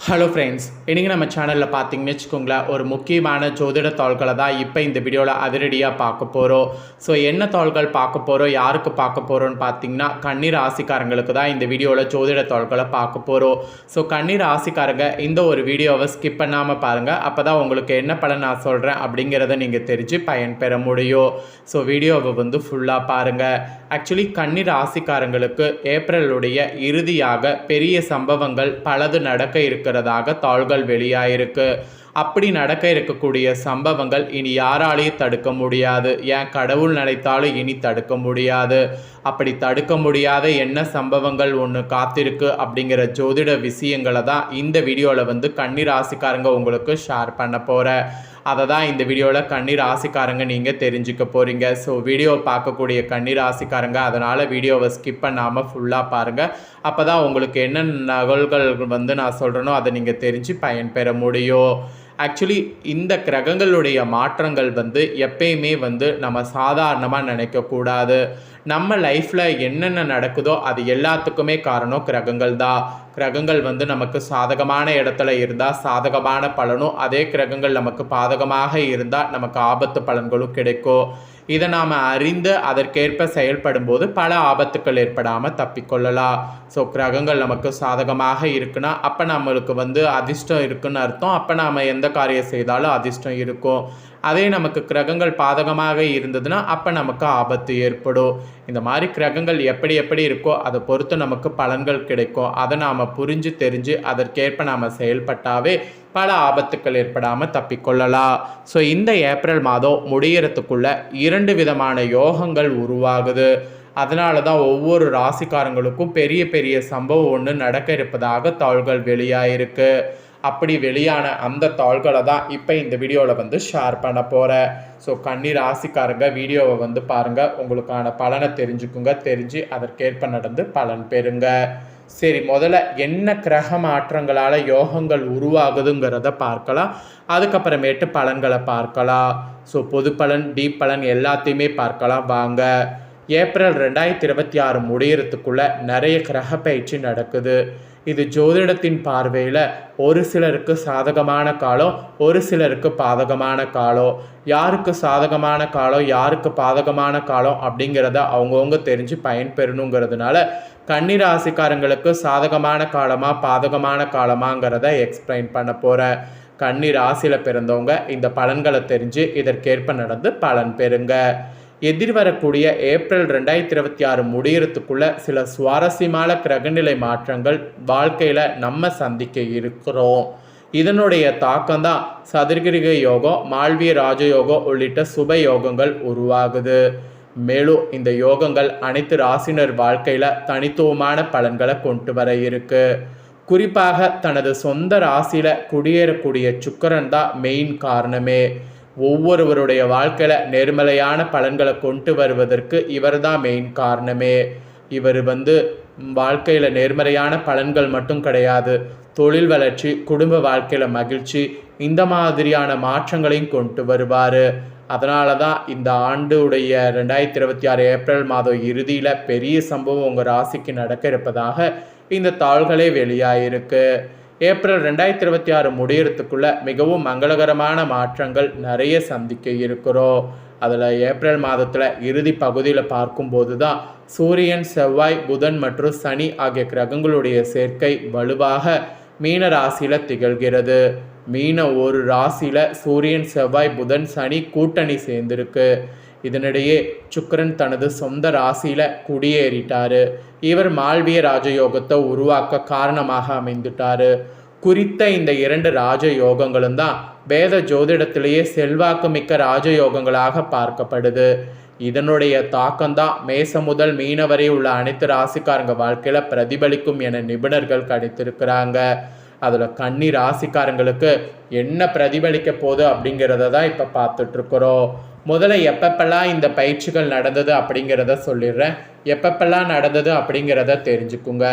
Hello friends, இன்றைக்கி நம்ம சேனலில் பார்த்தீங்கன்னு வச்சுக்கோங்களேன், ஒரு முக்கியமான ஜோதிட தாள்களை தான் இப்போ இந்த வீடியோவில் அதிரடியாக பார்க்க போகிறோம். ஸோ என்ன தாள்கள் பார்க்க போகிறோம், யாருக்கு பார்க்க போகிறோன்னு பார்த்தீங்கன்னா, கன்னி ராசிக்காரங்களுக்கு தான் இந்த வீடியோவில் ஜோதிட தாள்களை பார்க்க போகிறோம். ஸோ கன்னி ராசிக்காரங்க இந்த ஒரு வீடியோவை ஸ்கிப் பண்ணாமல் பாருங்கள். அப்போ தான் உங்களுக்கு என்ன பலன் நான் சொல்கிறேன் அப்படிங்கிறத நீங்கள் தெரிஞ்சு பயன்பெற முடியும். ஸோ வீடியோவை ஃபுல்லாக பாருங்கள். ஆக்சுவலி கன்னி ராசிக்காரங்களுக்கு ஏப்ரலுடைய இறுதியாக பெரிய சம்பவங்கள் பலது நடக்க இருக்கிறதாக தாள்கள் வெளியாயிருக்கு. அப்படி நடக்க இருக்கக்கூடிய சம்பவங்கள் இனி யாராலையும் தடுக்க முடியாது. ஏன் கடவுள் நினைத்தாலும் இனி தடுக்க முடியாது. அப்படி தடுக்க முடியாத என்ன சம்பவங்கள் ஒன்று காத்திருக்கு அப்படிங்கிற ஜோதிட விஷயங்களை தான் இந்த வீடியோவில் கன்னி ராசிக்காரங்க உங்களுக்கு ஷேர் பண்ண போகிறேன். அதை தான் இந்த வீடியோவில் கன்னி ராசிக்காரங்க நீங்கள் தெரிஞ்சுக்க போகிறீங்க. ஸோ வீடியோ பார்க்கக்கூடிய கன்னி ராசிக்காரங்க அதனால் வீடியோவை ஸ்கிப் பண்ணாமல் ஃபுல்லாக பாருங்கள். அப்போ தான் உங்களுக்கு என்ன நகல்கள் நான் சொல்கிறேனோ அதை நீங்கள் தெரிஞ்சு பயன்பெற முடியும். ஆக்சுவலி இந்த கிரகங்களுடைய மாற்றங்கள் எப்பயுமே நம்ம சாதாரணமாக நினைக்கக்கூடாது. நம்ம லைஃப்பில் என்னென்ன நடக்குதோ அது எல்லாத்துக்குமே காரணம் கிரகங்கள் தான். கிரகங்கள் நமக்கு சாதகமான இடத்துல இருந்தால் சாதகமான பலனும், அதே கிரகங்கள் நமக்கு பாதகமாக இருந்தால் நமக்கு ஆபத்து பலன்களும் கிடைக்கும். இதை நாம் அறிந்து அதற்கேற்ப செயல்படும் போது பல ஆபத்துக்கள் ஏற்படாமல் தப்பிக்கொள்ளலாம். ஸோ கிரகங்கள் நமக்கு சாதகமாக இருக்குன்னா அப்போ நம்மளுக்கு அதிர்ஷ்டம் இருக்குன்னு அர்த்தம். அப்போ நாம் எந்த காரியம் செய்தாலும் அதிர்ஷ்டம் இருக்கும். அதே நமக்கு கிரகங்கள் பாதகமாக இருந்ததுன்னா அப்போ நமக்கு ஆபத்து ஏற்படும். இந்த மாதிரி கிரகங்கள் எப்படி எப்படி இருக்கோ அதை பொறுத்து நமக்கு பலன்கள் கிடைக்கும். அதை நாம் புரிஞ்சு தெரிஞ்சு அதற்கேற்ப நாம் செயல்பட்டாவே பல ஆபத்துக்கள் ஏற்படாமல் தப்பிக்கொள்ளலாம். ஸோ இந்த ஏப்ரல் மாதம் முடிகிறதுக்குள்ள 2 விதமான யோகங்கள் உருவாகுது. அதனால தான் ஒவ்வொரு ராசிக்காரங்களுக்கும் பெரிய பெரிய சம்பவம் ஒன்று நடக்க இருப்பதாக தாள்கள் வெளியாயிருக்கு. அப்படி வெளியான அந்த தாள்களை தான் இப்போ இந்த வீடியோவில் ஷேர் பண்ண போகிறேன். ஸோ கன்னி ராசிக்காரங்க வீடியோவை பாருங்கள், உங்களுக்கான பலனை தெரிஞ்சுக்குங்க. தெரிஞ்சு அதற்கேற்ப நடந்து பலன் பெறுங்க. சரி, முதல்ல என்ன கிரக மாற்றங்களால் யோகங்கள் உருவாகுதுங்கிறத பார்க்கலாம். அதுக்கப்புறமேட்டு பலன்களை பார்க்கலாம். ஸோ பொது பலன், டீப் பலன் எல்லாத்தையுமே பார்க்கலாம் வாங்க. ஏப்ரல் 2026 முடிகிறதுக்குள்ளே நிறைய கிரக பயிற்சி நடக்குது. இது ஜோதிடத்தின் பார்வையில் ஒரு சிலருக்கு சாதகமான காலம், ஒரு சிலருக்கு பாதகமான காலம். யாருக்கு சாதகமான காலம், யாருக்கு பாதகமான காலம் அப்படிங்கிறத அவங்கவுங்க தெரிஞ்சு பயன்பெறணுங்கிறதுனால கன்னி ராசிக்காரங்களுக்கு சாதகமான காலமா பாதகமான காலமாங்கிறத எக்ஸ்பிளைன் பண்ண போகிறேன். கன்னி ராசியில் பிறந்தவங்க இந்த பலன்களை தெரிஞ்சு இதற்கேற்ப நடந்து பலன் பெறுங்க. எதிர்வரக்கூடிய ஏப்ரல் 2026 முடிகிறதுக்குள்ள சில சுவாரஸ்யமான கிரகநிலை மாற்றங்கள் வாழ்க்கையில் நம்ம சந்திக்க இருக்கிறோம். இதனுடைய தாக்கம்தான் சதுர்கிரக யோகம், மால்விய ராஜயோகம் உள்ளிட்ட சுப யோகங்கள் உருவாகுது. மேலும் இந்த யோகங்கள் அனைத்து ராசினர் வாழ்க்கையில் தனித்துவமான பலன்களை கொண்டு வர இருக்கு. குறிப்பாக தனது சொந்த ராசியில் குடியேறக்கூடிய சுக்கிரன் தான் மெயின் காரணமே. ஒவ்வொருவருடைய வாழ்க்கையில் நேர்மறையான பலன்களை கொண்டு வருவதற்கு இவர் தான் மெயின் காரணமே. இவர் வாழ்க்கையில் நேர்மறையான பலன்கள் மட்டும் கிடையாது, தொழில் வளர்ச்சி, குடும்ப வாழ்க்கையில் மகிழ்ச்சி, இந்த மாதிரியான மாற்றங்களையும் கொண்டு வருவார். அதனால தான் இந்த ஆண்டுடைய 2026 ஏப்ரல் மாதம் இறுதியில் பெரிய சம்பவம் உங்கள் ராசிக்கு நடக்க இருப்பதாக இந்த தாள்களே வெளியாயிருக்கு. ஏப்ரல் 2026 முடிகிறதுக்குள்ள மிகவும் மங்களகரமான மாற்றங்கள் நிறைய சந்திக்க இருக்கிறோம். அதில் ஏப்ரல் மாதத்தில் இறுதி பகுதியில் பார்க்கும்போது தான் சூரியன், செவ்வாய், புதன் மற்றும் சனி ஆகிய கிரகங்களுடைய சேர்க்கை வலுவாக மீன ராசியில் திகழ்கிறது. மீன ஒரு ராசியில் சூரியன், செவ்வாய், புதன், சனி கூட்டணி சேர்ந்திருக்கு. இதனிடையே சுக்கிரன் தனது சொந்த ராசியில் குடியேறிட்டார். இவர் மால்விய ராஜயோகத்தை உருவாக்க காரணமாக அமைந்துட்டார். குறித்த இந்த 2 ராஜயோகங்களும் தான் வேத ஜோதிடத்திலேயே செல்வாக்கு மிக்க ராஜயோகங்களாக பார்க்கப்படுது. இதனுடைய தாக்கம்தான் மேசம் முதல் மீன வரை உள்ள அனைத்து ராசிக்காரங்க வாழ்க்கையில் பிரதிபலிக்கும் என நிபுணர்கள் கணித்திருக்கிறாங்க. அதில் கன்னி ராசிக்காரங்களுக்கு என்ன பிரதிபலிக்க போகுது அப்படிங்கிறத தான் இப்போ பார்த்துட்ருக்குறோம். முதல்ல எப்பப்பெல்லாம் இந்த பயிற்சிகள் நடந்தது அப்படிங்கிறத சொல்லிடுறேன். எப்பப்பெல்லாம் நடந்தது அப்படிங்கிறத தெரிஞ்சுக்குங்க.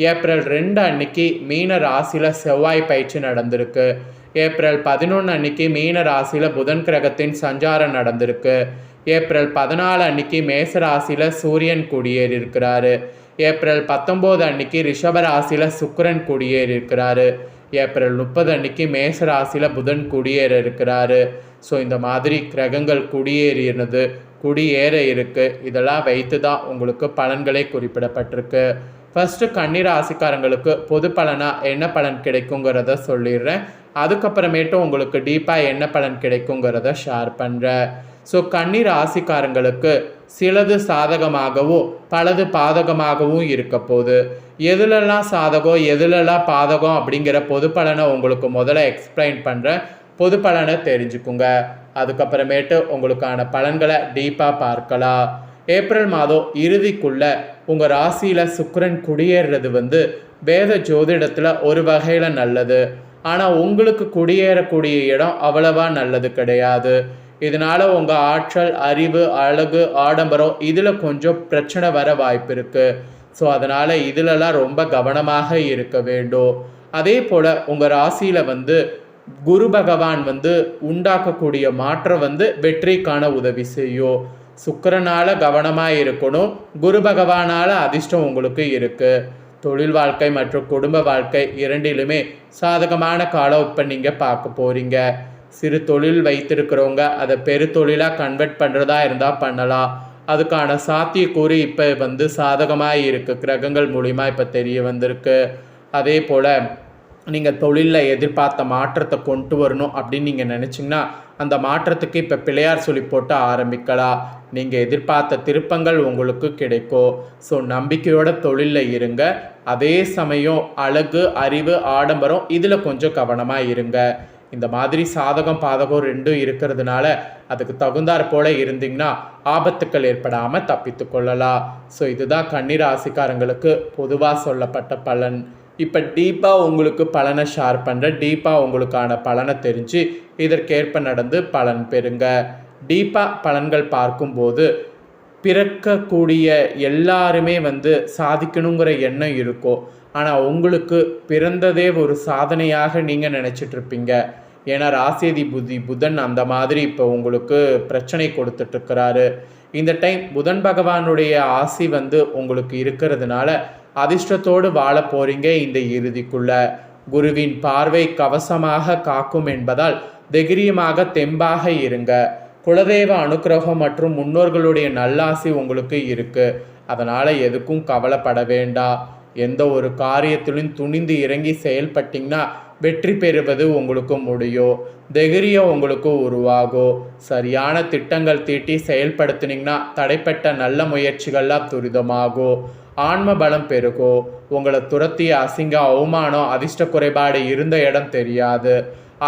ஏப்ரல் 2 அன்னைக்கு மீன ராசியில் செவ்வாய் பயிற்சி நடந்திருக்கு. ஏப்ரல் 11 அன்னைக்கு மீன ராசியில் புதன் கிரகத்தின் சஞ்சாரம் நடந்திருக்கு. ஏப்ரல் 14 அன்னைக்கு மேச ராசியில் சூரியன் குடியேறி இருக்கிறாரு. ஏப்ரல் 19 அன்னைக்கு ரிஷப ராசியில் சுக்கிரன் குடியேறி இருக்கிறாரு. ஏப்ரல் 30 அன்னைக்கு மேஷ ராசியில் புதன் குடியேற இருக்கிறாரு. ஸோ இந்த மாதிரி கிரகங்கள் குடியேற இருக்குது. இதெல்லாம் வைத்து தான் உங்களுக்கு பலன்களே குறிப்பிடப்பட்டிருக்கு. ஃபஸ்ட்டு கன்னி ராசிக்காரங்களுக்கு பொது பலனாக என்ன பலன் கிடைக்குங்கிறத சொல்லிடுறேன். அதுக்கப்புறமேட்டு உங்களுக்கு டீப்பாக என்ன பலன் கிடைக்குங்கிறத ஷேர் பண்ணுறேன். ஸோ கன்னி ராசிக்காரங்களுக்கு சிலது சாதகமாகவும் பலது பாதகமாகவும் இருக்க போகுது. எதுலெல்லாம் சாதகம் எதுலெல்லாம் பாதகம் அப்படிங்கிற பொது பலனை உங்களுக்கு முதல்ல எக்ஸ்பிளைன் பண்ணுறேன். பொது பலனை தெரிஞ்சுக்குங்க. அதுக்கப்புறமேட்டு உங்களுக்கான பலன்களை டீப்பாக பார்க்கலாம். ஏப்ரல் மாதம் இறுதிக்குள்ள உங்கள் ராசியில் சுக்கிரன் குடியேறது வேத ஜோதிடத்தில் ஒரு வகையில் நல்லது. ஆனால் உங்களுக்கு குடியேறக்கூடிய இடம் அவ்வளவா நல்லது கிடையாது. இதனால் உங்கள் ஆற்றல், அறிவு, அழகு, ஆடம்பரம் இதில் கொஞ்சம் பிரச்சனை வர வாய்ப்பு இருக்குது. ஸோ அதனால் இதிலெல்லாம் ரொம்ப கவனமாக இருக்க வேண்டும். அதே போல் உங்கள் ராசியில் குரு பகவான் உண்டாக்கக்கூடிய மாற்றம் வெற்றிக்கான உதவி செய்யும். சுக்கிரனால் கவனமாக இருக்கணும். குரு பகவானால் அதிர்ஷ்டம் உங்களுக்கு இருக்குது. தொழில் வாழ்க்கை மற்றும் குடும்ப வாழ்க்கை இரண்டிலுமே சாதகமான காலம் இப்போ நீங்கள் பார்க்க போகிறீங்க. சிறு தொழில் வைத்திருக்கிறவங்க அதை பெரு தொழிலாக கன்வெர்ட் பண்ணுறதா இருந்தால் பண்ணலாம். அதுக்கான சாத்தியக்கூறு இப்போ சாதகமாக இருக்குது. கிரகங்கள் மூலிமா இப்போ தெரிய வந்திருக்கு. அதே போல் நீங்கள் தொழிலில் எதிர்பார்த்த மாற்றத்தை கொண்டு வரணும் அப்படின்னு நீங்கள் நினச்சிங்கன்னா அந்த மாற்றத்துக்கு இப்போ பிள்ளையார் சொல்லி போட்டு ஆரம்பிக்கலாம். நீங்கள் எதிர்பார்த்த திருப்பங்கள் உங்களுக்கு கிடைக்கும். ஸோ நம்பிக்கையோட தொழிலில் இருங்க. அதே சமயம் அழகு, அறிவு, ஆடம்பரம் இதில் கொஞ்சம் கவனமாக இருங்க. இந்த மாதிரி சாதகம் பாதகம் ரெண்டும் இருக்கிறதுனால அதுக்கு தகுந்தாற் போல இருந்தீங்கன்னா ஆபத்துக்கள் ஏற்படாமல் தப்பித்து கொள்ளலாம். ஸோ இதுதான் கன்னி ராசிக்காரங்களுக்கு பொதுவாக சொல்லப்பட்ட பலன். இப்போ டீப்பாக உங்களுக்கு பலனை ஷேர் பண்ணுற, டீப்பாக உங்களுக்கான பலனை தெரிஞ்சு இதற்கேற்ப நடந்து பலன் பெறுங்க. டீப்பாக பலன்கள் பார்க்கும்போது பிறக்கக்கூடிய எல்லாருமே சாதிக்கணுங்கிற எண்ணம் இருக்கும். ஆனால் உங்களுக்கு பிறந்ததே ஒரு சாதனையாக நீங்கள் நினச்சிட்ருப்பீங்க. ஏன்னா ராசியதிபதி புதன் அந்த மாதிரி இப்போ உங்களுக்கு பிரச்சனை கொடுத்துட்ருக்கிறாரு. இந்த டைம் புதன் பகவானுடைய ஆசி உங்களுக்கு இருக்கிறதுனால அதிர்ஷ்டத்தோடு வாழ போகிறீங்க. இந்த இறுதிக்குள்ள குருவின் பார்வை கவசமாக காக்கும் என்பதால் தைரியமாக தெம்பாக இருங்க. குலதெய்வ அனுக்கிரகம் மற்றும் முன்னோர்களுடைய நல்லாசி உங்களுக்கு இருக்குது. அதனால் எதுக்கும் கவலைப்பட வேண்டாம். எந்த ஒரு காரியத்திலும் துணிந்து இறங்கி செயல்பட்டிங்கன்னா வெற்றி பெறுவது உங்களுக்கு முடியும். தைரியம் உங்களுக்கு உருவாகும். சரியான திட்டங்கள் தீட்டி செயல்படுத்தினீங்கன்னா தடைப்பட்ட நல்ல முயற்சிகள்லாம் துரிதமாகும். ஆன்ம பலம் பெருகும். உங்களை துரத்திய அசிங்க, அவமானம், அதிர்ஷ்ட குறைபாடு இருந்த இடம் தெரியாது.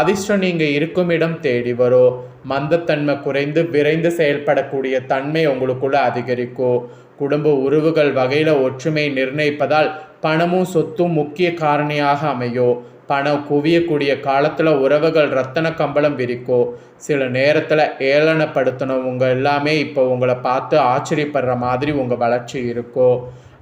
அதிர்ஷ்டம் நீங்கள் இருக்கும் இடம் தேடி வரும். மந்தத்தன்மை குறைந்து விரைந்து செயல்படக்கூடிய தன்மை உங்களுக்குள்ள அதிகரிக்கும். குடும்ப உறவுகள் வகையில் ஒற்றுமை நிர்ணயிப்பதால் பணமும் சொத்தும் முக்கிய காரணியாக அமையும். பணம் குவியக்கூடிய காலத்தில் உறவுகள் ரத்தன கம்பளம் விரிக்கும். சில நேரத்தில் ஏளனப்படுத்தினவங்க எல்லாமே இப்போ உங்களை பார்த்து ஆச்சரியப்படுற மாதிரி உங்கள் வளர்ச்சி இருக்கும்.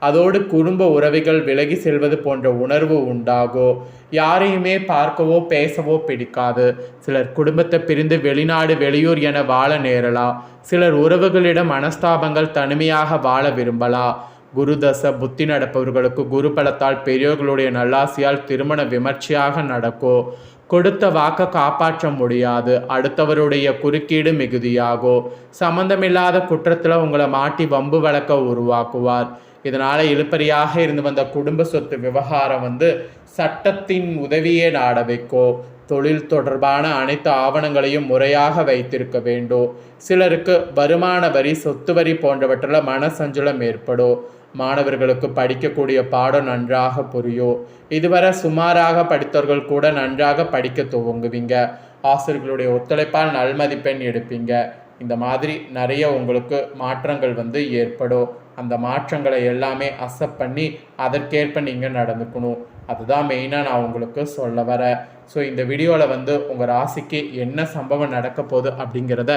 அதோடு குடும்ப உறவுகள் விலகி செல்வது போன்ற உணர்வு உண்டாகும். யாரையுமே பார்க்கவோ பேசவோ பிடிக்காது. சிலர் குடும்பத்தை பிரிந்து வெளிநாடு, வெளியூர் என வாழ நேரலாம். சிலர் உறவுகளிடம் மனஸ்தாபங்கள், தனிமையாக வாழ விரும்பலாம். குருதசை புத்தி நடப்பவர்களுக்கு குரு பலத்தால் பெரியோர்களுடைய நல்லாசியால் திருமண விமர்சையாக நடக்கும். கொடுத்த வாக்க காப்பாற்ற முடியாது. அடுத்தவருடைய குறுக்கீடு மிகுதியாகும். சம்பந்தமில்லாத குற்றத்தில் உங்களை மாட்டி வம்பு வழக்க உருவாக்குவார். இதனால் இழுப்பறியாக இருந்து வந்த குடும்ப சொத்து விவகாரம் சட்டத்தின் உதவியே நாட வைக்கும். தொழில் தொடர்பான அனைத்து ஆவணங்களையும் முறையாக வைத்திருக்க வேண்டும். சிலருக்கு வருமான வரி, சொத்து வரி போன்றவற்றில் மனசஞ்சலம் ஏற்படும். மாணவர்களுக்கு படிக்கக்கூடிய பாடம் நன்றாக புரியும். இதுவரை சுமாராக படித்தவர்கள் கூட நன்றாக படிக்க துவங்குவீங்க. ஆசிரியர்களுடைய ஒத்துழைப்பால் நல்மதிப்பெண் எடுப்பீங்க. இந்த மாதிரி நிறைய உங்களுக்கு மாற்றங்கள் ஏற்படும். அந்த மாற்றங்களை எல்லாமே அக்செப்ட் பண்ணி அதற்கேற்ப நீங்கள் நடந்துக்கணும். அதுதான் மெயினாக நான் உங்களுக்கு சொல்ல வரேன். ஸோ இந்த வீடியோவில் உங்கள் ராசிக்கு என்ன சம்பவம் நடக்க போகுது அப்படிங்கிறத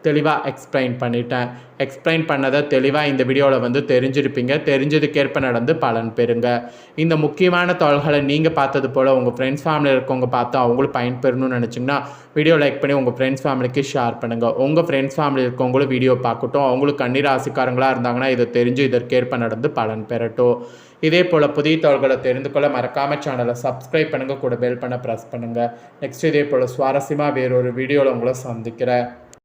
தெளிவாக எக்ஸ்பிளைன் பண்ணதை தெளிவாக இந்த வீடியோவில் வந்து தெரிஞ்சிருப்பீங்க. தெரிஞ்சதுக்கேற்ப நடந்து பலன் பெறுங்க. இந்த முக்கியமான தகவல்களை நீங்கள் பார்த்தது போல் உங்கள் ஃப்ரெண்ட்ஸ் ஃபேமிலியில் இருக்கவங்க பார்த்து அவங்களும் பயன்பெறணும்னு நினச்சிங்கன்னா வீடியோ லைக் பண்ணி உங்கள் ஃப்ரெண்ட்ஸ் ஃபேமிலிக்கு ஷேர் பண்ணுங்கள். உங்கள் ஃப்ரெண்ட்ஸ் ஃபேமிலி இருக்கவங்களும் வீடியோ பார்க்கட்டும். அவங்களுக்கு கன்னி ராசிக்காரங்களாக இருந்தாங்கன்னா இதை தெரிஞ்சு இதற்கேற்ப நடந்து பலன் பெறட்டும். இதே போல் புதிய தகவல்களை தெரிந்து கொள்ள மறக்காமல் சேனலை சப்ஸ்கிரைப் பண்ணுங்கள், கூட பெல் பண்ண ப்ரெஸ் பண்ணுங்கள். நெக்ஸ்ட் இதே போல் சுவாரஸ்யமாக வேறொரு வீடியோவில் உங்களை சந்திக்கிறேன்.